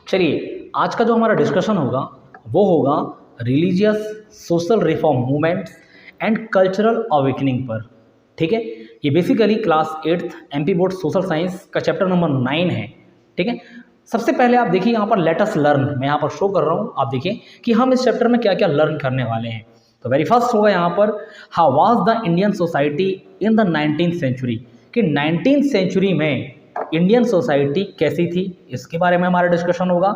चलिए आज का जो हमारा डिस्कशन होगा वो होगा religious social reform movements and cultural awakening पर। ठीक है, ये basically class 8th MP board social science का चैप्टर नंबर 9 है। ठीक है, सबसे पहले आप देखिए यहाँ पर लेट अस लर्न, मैं यहाँ पर शो कर रहा हूँ, आप देखिए कि हम इस चैप्टर में क्या क्या लर्न करने वाले हैं। तो वेरी फर्स्ट होगा यहाँ पर how was the Indian society in the 19th century, कि 19th सेंचुरी में इंडियन सोसाइटी कैसी थी, इसके बारे में हमारा डिस्कशन होगा।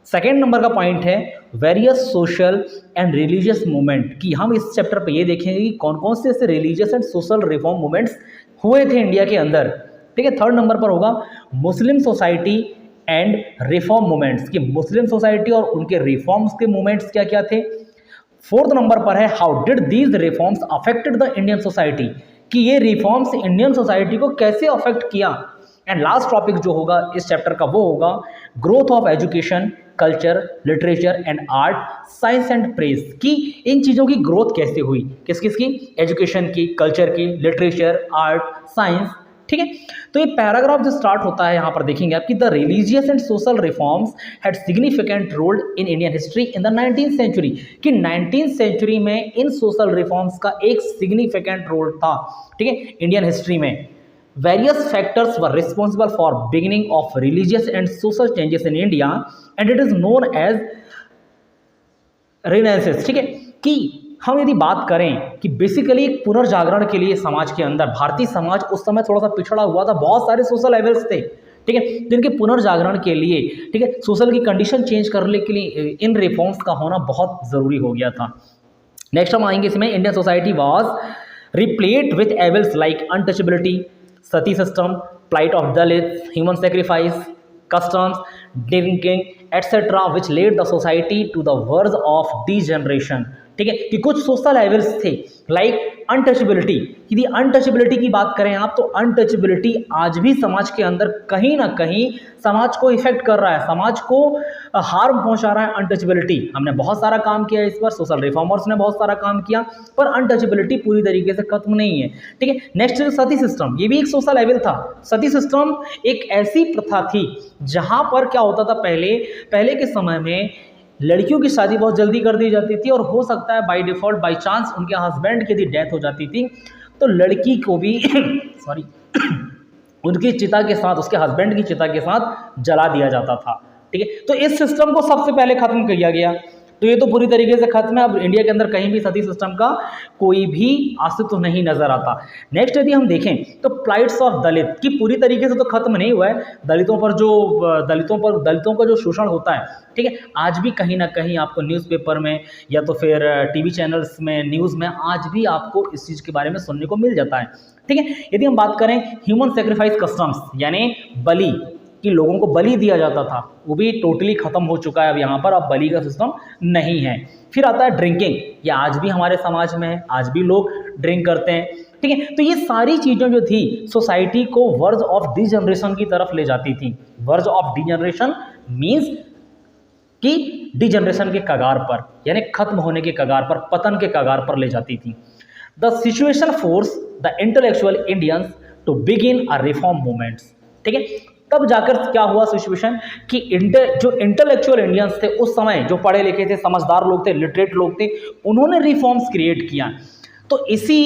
सेकेंड नंबर का पॉइंट है various social and religious movement, कि हम इस चैप्टर पे ये देखेंगे कि कौन कौन से ऐसे religious and social reform movements हुए थे इंडिया के अंदर। ठीक है, थर्ड नंबर पर होगा मुस्लिम सोसाइटी एंड रिफॉर्म मूवमेंट्स, कि मुस्लिम सोसाइटी और उनके रिफॉर्म्स के मूवमेंट्स क्या क्या थे। फोर्थ नंबर पर है how did these reforms affected the Indian society, कि ये रिफॉर्म्स इंडियन सोसाइटी को कैसे अफेक्ट किया। एंड लास्ट टॉपिक जो होगा इस चैप्टर का वो होगा growth of education, culture, literature and art, science and press, कि इन चीज़ों की ग्रोथ कैसे हुई, किस किस की, एजुकेशन की, कल्चर की, लिटरेचर, आर्ट, साइंस। ठीक है, तो ये पैराग्राफ जो स्टार्ट होता है यहाँ पर देखेंगे आप कि the religious and social reforms had significant role in Indian history in the 19th century, कि 19th सेंचुरी में इन सोशल रिफॉर्म्स का एक सिग्निफिकेंट रोल था। ठीक है, इंडियन हिस्ट्री में various factors were responsible for beginning of religious and social changes in India and it is known as Renaissance। ठीक है, कि हम यदि बात करें कि बेसिकली एक पुनर्जागरण के लिए समाज के अंदर, भारतीय समाज उस समय थोड़ा सा पिछड़ा हुआ था, बहुत सारे सोशल लेवल्स थे। ठीक है, जिनके पुनर्जागरण के लिए, ठीक है, सोशल की कंडीशन चेंज करने के लिए इन रिफॉर्म्स का होना बहुत ज़रूरी हो गया था। नेक्स्ट हम आएंगे इसमें Indian society was repellent with evils like untouchability, Sati system, plight of Dalits, human sacrifice, customs, drinking, etc., which led the society to the verge of degeneration। ठीक है, कि कुछ सोशल लेवल्स थे लाइक अनटचेबिलिटी, यदि untouchability की बात करें आप तो अनटचेबिलिटी आज भी समाज के अंदर कहीं ना कहीं समाज को इफेक्ट कर रहा है, समाज को हार्म पहुंचा रहा है अनटचेबिलिटी। हमने बहुत सारा काम किया इस पर, सोशल रिफॉर्मर्स ने बहुत सारा काम किया, पर अनटचेबिलिटी पूरी तरीके से खत्म नहीं है। ठीक है, नेक्स्ट सती सिस्टम, ये भी एक सोशल लेवल था। सती सिस्टम एक ऐसी प्रथा थी जहां पर क्या होता था, पहले के समय में लड़कियों की शादी बहुत जल्दी कर दी जाती थी और हो सकता है बाय डिफॉल्ट, बाय चांस उनके हस्बैंड की यदि डेथ हो जाती थी तो लड़की को भी सॉरी उनकी चिता के साथ, उसके हस्बैंड की चिता के साथ जला दिया जाता था। ठीक है, तो इस सिस्टम को सबसे पहले खत्म किया गया, तो ये तो पूरी तरीके से खत्म है। अब इंडिया के अंदर कहीं भी सती सिस्टम का कोई भी अस्तित्व नहीं नजर आता। नेक्स्ट यदि हम देखें तो प्लाइट्स ऑफ दलित, की पूरी तरीके से तो खत्म नहीं हुआ है, दलितों का जो शोषण होता है, ठीक है, आज भी कहीं ना कहीं आपको न्यूज़पेपर में या तो फिर टीवी चैनल्स में, न्यूज़ में आज भी आपको इस चीज़ के बारे में सुनने को मिल जाता है। ठीक है, यदि हम बात करें ह्यूमन सेक्रीफाइस कस्टम्स, यानी बलि, कि लोगों को बलि दिया जाता था, वो भी टोटली खत्म हो चुका है अब यहाँ पर, अब बलि का सिस्टम नहीं है। फिर आता है ड्रिंकिंग, ये आज भी हमारे समाज में है, आज भी लोग ड्रिंक करते हैं। ठीक है, तो ये सारी चीज़ें जो थी सोसाइटी को वर्ज ऑफ डिजनरेशन की तरफ ले जाती थी। वर्ज ऑफ डिजनरेशन मीन्स कि डिजनरेशन के कगार पर, यानी खत्म होने के कगार पर, पतन के कगार पर ले जाती थी। The situation force the intellectual Indians to begin a reform movements. ठीक है, तब जाकर क्या हुआ सिचुएशन कि जो इंटेलेक्चुअल इंडियंस थे उस समय, जो पढ़े लिखे थे, समझदार लोग थे, लिटरेट लोग थे, उन्होंने रिफॉर्म्स क्रिएट किया। तो इसी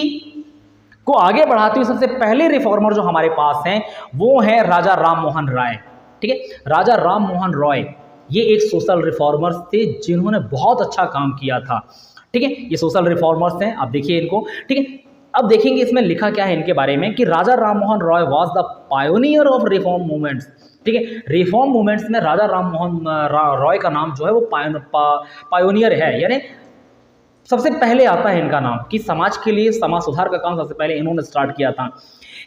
को आगे बढ़ाते हुए सबसे पहले रिफॉर्मर जो हमारे पास हैं वो हैं राजा राम मोहन राय। ठीक है, राजा राम मोहन रॉय ये एक सोशल रिफॉर्मर्स थे जिन्होंने बहुत अच्छा काम किया था। ठीक है, ये सोशल रिफॉर्मर्स हैं, आप देखिए इनको। ठीक है, अब देखेंगे इसमें लिखा क्या है इनके बारे में कि Raja Ram Mohan Roy was the pioneer of reform movements. ठीक है, रिफॉर्म मूवमेंट्स में राजा राम मोहन रॉय का नाम जो है वो पायोनियर है, यानी सबसे पहले आता है इनका नाम, कि समाज के लिए समाज सुधार का काम सबसे पहले इन्होंने स्टार्ट किया था।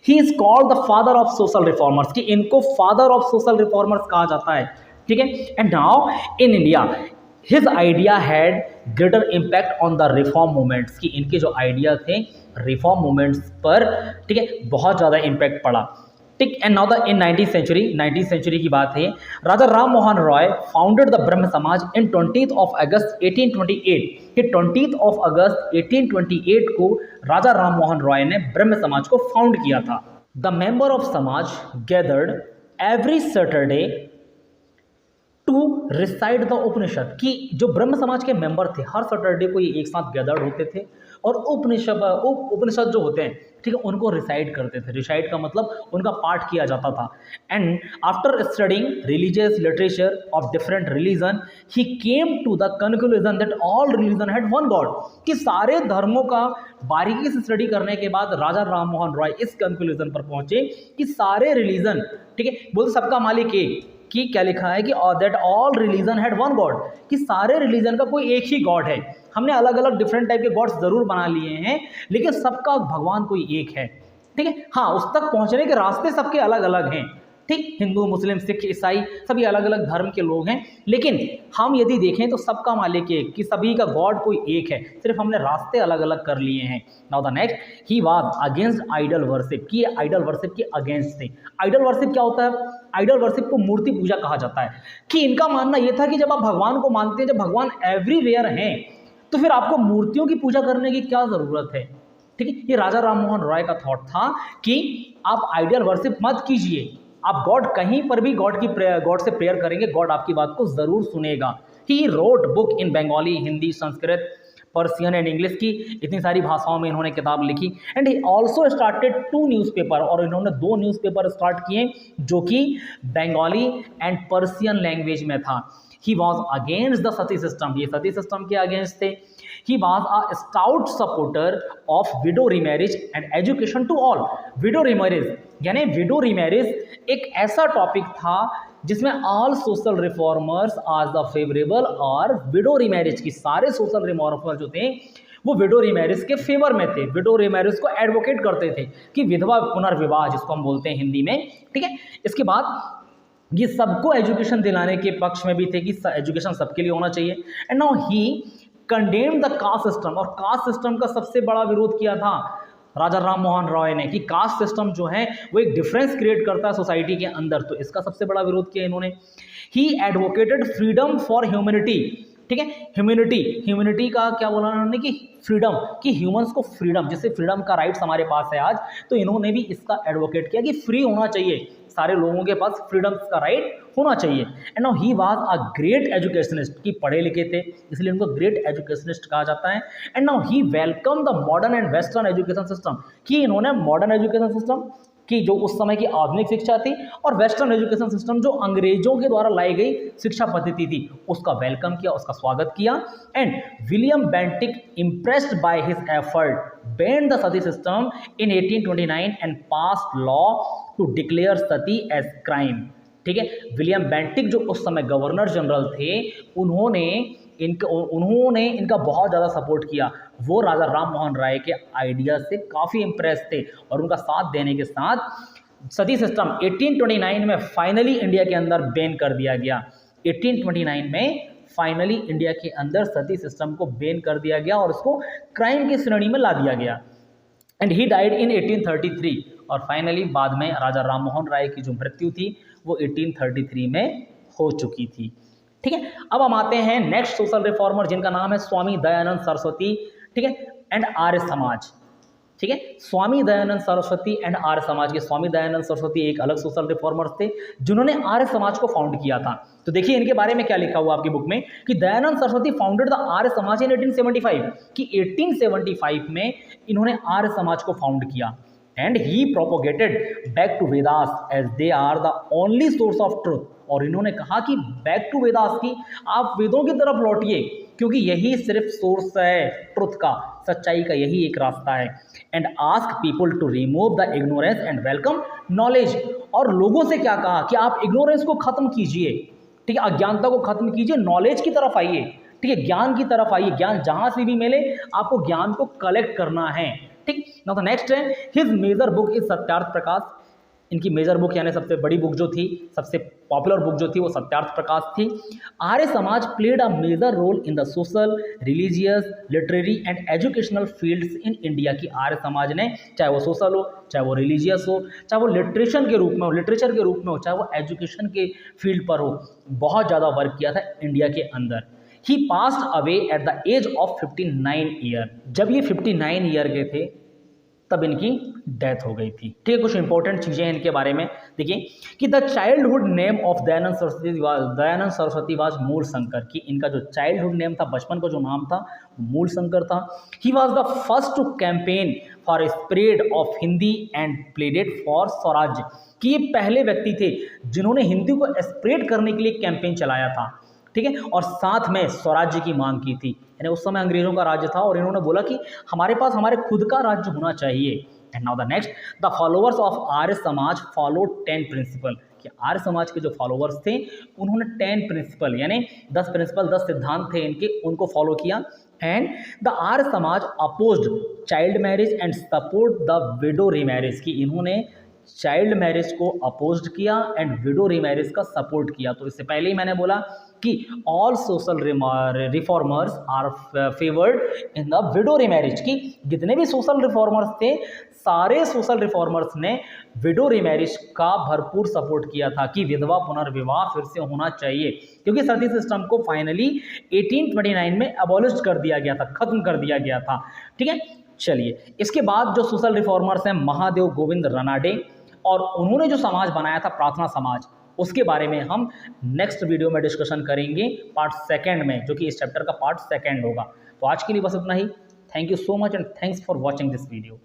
He is called the father of social reformers, कि इनको फादर ऑफ सोशल रिफॉर्मर्स कहा जाता है। ठीक है, and now in India his idea had greater impact on the reform movements, कि इनके जो आइडिया थे रिफॉर्म मूवमेंट्स पर, ठीक है, बहुत ज़्यादा इम्पैक्ट पड़ा। ठीक, and now the in 19th century की बात है, Raja Ram Mohan Roy founded the Brahmo Samaj in 20th of August 1828, कि 20th of August 1828 को राजा राम मोहन रॉय ने ब्रह्म समाज को फाउंड किया था। The member of Samaj gathered every Saturday to recite the Upanishad, कि जो ब्रह्म समाज के मेंबर थे हर सैटरडे को ये एक साथ गैदर्ड होते थे और उपनिषद जो होते हैं, ठीक है, उनको रिसाइट करते थे। रिसाइट का मतलब उनका पाठ किया जाता था। And after studying religious literature of different religion he came to the conclusion that all religion had one god, कि सारे धर्मों का बारीकी से स्टडी करने के बाद राजा राम मोहन रॉय इस कंक्लूजन पर पहुंचे कि सारे रिलीजन, ठीक है, बोलते सबका मालिक एक, कि क्या लिखा है कि that all religion had one god, कि सारे रिलीजन का कोई एक ही गॉड है। हमने अलग अलग डिफरेंट टाइप के गॉड्स जरूर बना लिए हैं, लेकिन सबका भगवान कोई एक है, ठीक है। हाँ, उस तक पहुंचने के रास्ते सबके अलग अलग हैं, ठीक, हिंदू मुस्लिम सिख ईसाई सभी अलग अलग धर्म के लोग हैं, लेकिन हम यदि देखें तो सबका मालिक एक, कि सभी का गॉड कोई एक है, सिर्फ हमने रास्ते अलग अलग कर लिए हैं। Now the next, he was against idol worship, कि आइडल वर्शिप के अगेंस्ट थे। आइडल वर्शिप क्या होता है? आइडल वर्शिप को मूर्ति पूजा कहा जाता है, कि इनका मानना यह था कि जब आप भगवान को मानते हैं, जब भगवान एवरीवेयर हैं, तो फिर आपको मूर्तियों की पूजा करने की क्या जरूरत है, ठीक है। ये राजा राम मोहन रॉय का थॉट था कि आप आइडियल वर्शिप मत कीजिए, आप गॉड कहीं पर भी गॉड से प्रेयर करेंगे, गॉड आपकी बात को जरूर सुनेगा। He wrote book in Bengali, Hindi, Sanskrit, Persian and English, की इतनी सारी भाषाओं में इन्होंने किताब लिखी। And he also started 2 newspaper, और इन्होंने 2 न्यूज़पेपर स्टार्ट किए जो कि बंगाली एंड पर्सियन लैंग्वेज में था। He was against the sati system, ये सती सिस्टम के अगेंस्ट थे। He was a stout supporter of widow remarriage and education to all. Widow remarriage यानी widow remarriage एक ऐसा टॉपिक था जिसमें all social reformers as the favorable और widow remarriage की सारे social reformers जो थे वो विडो रिमैरिज के फेवर में थे, विडो रिमैरिज को एडवोकेट करते थे, कि विधवा पुनर्विवाह जिसको हम बोलते हैं हिंदी में, ठीक है। इसके बाद ये सबको एजुकेशन दिलाने के पक्ष में भी थे कि एजुकेशन सबके लिए होना चाहिए। And now he condemn the caste system, और कास्ट सिस्टम का सबसे बड़ा विरोध किया था राजा राम मोहन रॉय ने, कि कास्ट सिस्टम जो है वो एक डिफरेंस क्रिएट करता है सोसाइटी के अंदर, तो इसका सबसे बड़ा विरोध किया इन्होंने। ही एडवोकेटेड फ्रीडम फॉर ह्यूमैनिटी, ठीक है, ह्यूमैनिटी का क्या बोला उन्होंने कि फ्रीडम, कि ह्यूमंस को फ्रीडम, जैसे फ्रीडम का राइट्स हमारे पास है आज, तो इन्होंने भी इसका एडवोकेट किया कि फ्री होना चाहिए, सारे लोगों के पास फ्रीडम का राइट होना चाहिए। And now he was a great educationist, कि पढ़े लिखे थे इसलिए उनको ग्रेट एजुकेशनिस्ट कहा जाता है। And now he welcome the modern and western education system, कि इन्होंने मॉडर्न एजुकेशन सिस्टम कि जो उस समय की आधुनिक शिक्षा थी और वेस्टर्न एजुकेशन सिस्टम जो अंग्रेजों के द्वारा लाई गई शिक्षा पद्धति थी उसका वेलकम किया, उसका स्वागत किया। And William Bentinck impressed by his effort banned the sati system in 1829 and passed law to declare sati as crime, ठीक है। विलियम बेंटिक जो उस समय गवर्नर जनरल थे, उन्होंने इनका बहुत ज़्यादा सपोर्ट किया, वो राजा राम मोहन राय के आइडिया से काफ़ी इम्प्रेस थे और उनका साथ देने के साथ सती सिस्टम 1829 में फाइनली इंडिया के अंदर बैन कर दिया गया। 1829 में फाइनली इंडिया के अंदर सती सिस्टम को बैन कर दिया गया और उसको क्राइम की श्रेणी में ला दिया गया। एंड ही डाइड इन 1833, और फाइनली बाद में राजा राम मोहन राय की जो मृत्यु थी वो 1833 में हो चुकी थी, ठीक है। अब हम आते हैं नेक्स्ट सोशल रिफॉर्मर जिनका नाम है स्वामी दयानंद सरस्वती, ठीक है, एंड आर्य समाज, ठीक है। स्वामी दयानंद सरस्वती एंड आर्य समाज के स्वामी दयानंद सरस्वती एक अलग सोशल रिफॉर्मर्स थे जिन्होंने आर्य समाज को फाउंड किया था। तो देखिए इनके बारे में क्या लिखा हुआ आपकी बुक में कि दयानंद सरस्वती फाउंडेड द आर्य समाज इन 1875, कि 1875 में इन्होंने आर्य समाज को फाउंड किया। And he propagated back to Vedas as they are the only source of truth, और इन्होंने कहा कि बैक टू वेदास की आप वेदों की तरफ लौटिए क्योंकि यही सिर्फ सोर्स है ट्रुथ का, सच्चाई का यही एक रास्ता है। And ask people to remove the ignorance and welcome knowledge, और लोगों से क्या कहा कि आप इग्नोरेंस को खत्म कीजिए, ठीक है, अज्ञानता को खत्म कीजिए, नॉलेज की तरफ आइए, ठीक है, ज्ञान की तरफ आइए, ज्ञान जहां से भी मिले आपको ज्ञान को कलेक्ट करना है, ठीक। नाउ द नेक्स्ट है his major book is Satyarth Prakash, इनकी मेजर बुक यानी सबसे बड़ी बुक जो थी, सबसे पॉपुलर बुक जो थी वो सत्यार्थ प्रकाश थी। Arya Samaj played a major role in the social, religious, literary and educational fields in India, की आर्य समाज ने चाहे वो सोशल हो, चाहे वो रिलीजियस हो, चाहे वो लिटरेचर के रूप में हो, चाहे वो एजुकेशन के फील्ड पर हो, बहुत ज़्यादा वर्क किया था इंडिया के अंदर। He passed away at the age of 59 year, जब ये 59 ईयर के थे तब इनकी डेथ हो गई थी। ठीक है, कुछ इंपॉर्टेंट चीज़ें हैं इनके बारे में। देखिए कि the childhood name of Dayanand Saraswati was मूल शंकर, कि इनका जो चाइल्डहुड नेम था, बचपन का जो नाम था, मूल शंकर था। He was the first to campaign for spread of Hindi and pleaded for Swarajya, कि ये पहले व्यक्ति थे जिन्होंने हिंदी को स्प्रेड करने के लिए कैंपेन चलाया था। ठीक है, और साथ में स्वराज्य की मांग की थी। यानी उस समय अंग्रेजों का राज्य था और इन्होंने बोला कि हमारे पास हमारे खुद का राज्य होना चाहिए। And now the next, the followers of Arya Samaj follow 10 principal, कि आर्य समाज के जो फॉलोअर्स थे उन्होंने 10 प्रिंसिपल यानी 10 प्रिंसिपल 10 सिद्धांत थे इनके, उनको फॉलो किया। And the Arya Samaj opposed child marriage and support the widow remarriage, की इन्होंने चाइल्ड मैरिज को अपोज्ड किया एंड विडो रीमैरिज का सपोर्ट किया। तो इससे पहले ही मैंने बोला कि all social reformers are favoured in the widow remarriage, की जितने भी सोशल रिफॉर्मर्स थे सारे सोशल रिफॉर्मर्स ने विडो रीमैरिज का भरपूर सपोर्ट किया था, कि विधवा पुनर्विवाह फिर से होना चाहिए, क्योंकि सती सिस्टम को फाइनली 1829 में अबॉलिश कर दिया गया था, खत्म कर दिया गया था। ठीक है, चलिए इसके बाद जो सोशल रिफॉर्मर्स हैं महादेव गोविंद रनाडे, और उन्होंने जो समाज बनाया था प्रार्थना समाज, उसके बारे में हम नेक्स्ट वीडियो में डिस्कशन करेंगे पार्ट 2 में, जो कि इस चैप्टर का पार्ट 2 होगा। तो आज के लिए बस इतना ही। Thank you so much and thanks for watching this video.